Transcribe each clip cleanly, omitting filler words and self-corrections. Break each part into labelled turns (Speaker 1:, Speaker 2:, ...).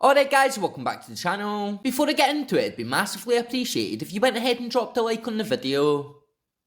Speaker 1: Alright guys, welcome back to the channel. Before I get into it, it'd be massively appreciated if you went ahead and dropped a like on the video.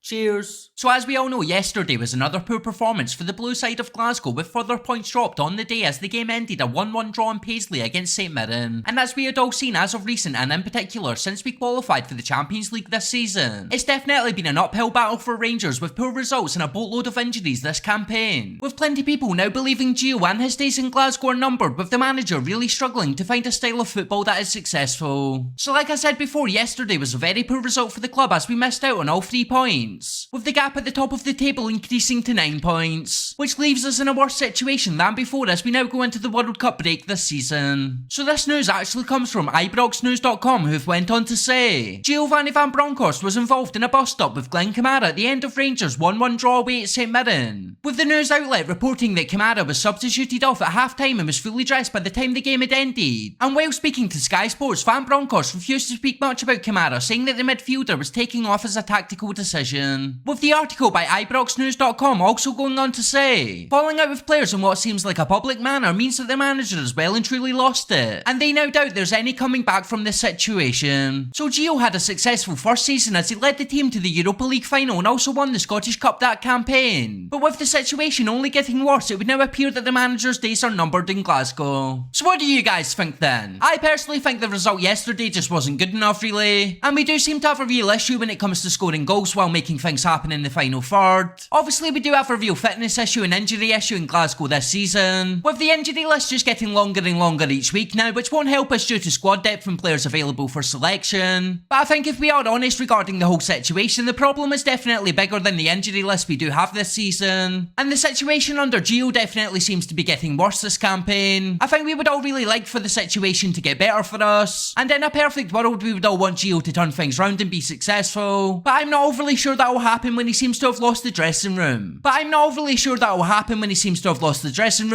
Speaker 1: Cheers. So as we all know, yesterday was another poor performance for the blue side of Glasgow, with further points dropped on the day as the game ended a 1-1 draw in Paisley against St Mirren. And as we had all seen as of recent, and in particular since we qualified for the Champions League this season, it's definitely been an uphill battle for Rangers, with poor results and a boatload of injuries this campaign, with plenty of people now believing Gio and his days in Glasgow are numbered, with the manager really struggling to find a style of football that is successful. So like I said before, yesterday was a very poor result for the club as we missed out on all 3 points, with the gap at the top of the table increasing to 9 points, which leaves us in a worse situation than before as we now go into the World Cup break this season. So this news actually comes from ibroxnews.com, who've went on to say, Giovanni van Bronckhorst was involved in a bust-up with Glenn Kamara at the end of Rangers' 1-1 draw away at St Mirren, with the news outlet reporting that Kamara was substituted off at half-time and was fully dressed by the time the game had ended. And while speaking to Sky Sports, Van Bronckhorst refused to speak much about Kamara, saying that the midfielder was taking off as a tactical decision, with the article by ibroxnews.com also going on to say, falling out with players in what seems like a public manner means that the manager has well and truly lost it, and they now doubt there's any coming back from this situation. So Gio had a successful first season as he led the team to the Europa League final and also won the Scottish Cup that campaign, but with the situation only getting worse, it would now appear that the manager's days are numbered in Glasgow. So what do you guys think then? I personally think the result yesterday just wasn't good enough really, and we do seem to have a real issue when it comes to scoring goals while making things happen in the final third. Obviously we do have a real fitness issue and injury issue in Glasgow this season, with the injury list just getting longer and longer each week now, which won't help us due to squad depth and players available for selection. But I think if we are honest regarding the whole situation, the problem is definitely bigger than the injury list we do have this season, and the situation under Gio definitely seems to be getting worse this campaign. I think we would all really like for the situation to get better for us, and in a perfect world we would all want Gio to turn things round and be successful, but I'm not overly sure that will happen when he seems to have lost the dressing room.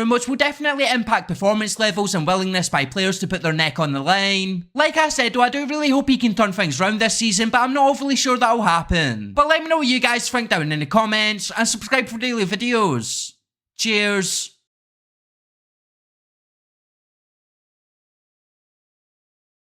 Speaker 1: Which will definitely impact performance levels and willingness by players to put their neck on the line. Like I said though, I do really hope he can turn things round this season, but I'm not overly sure that will happen. But let me know what you guys think down in the comments, and subscribe for daily videos. Cheers.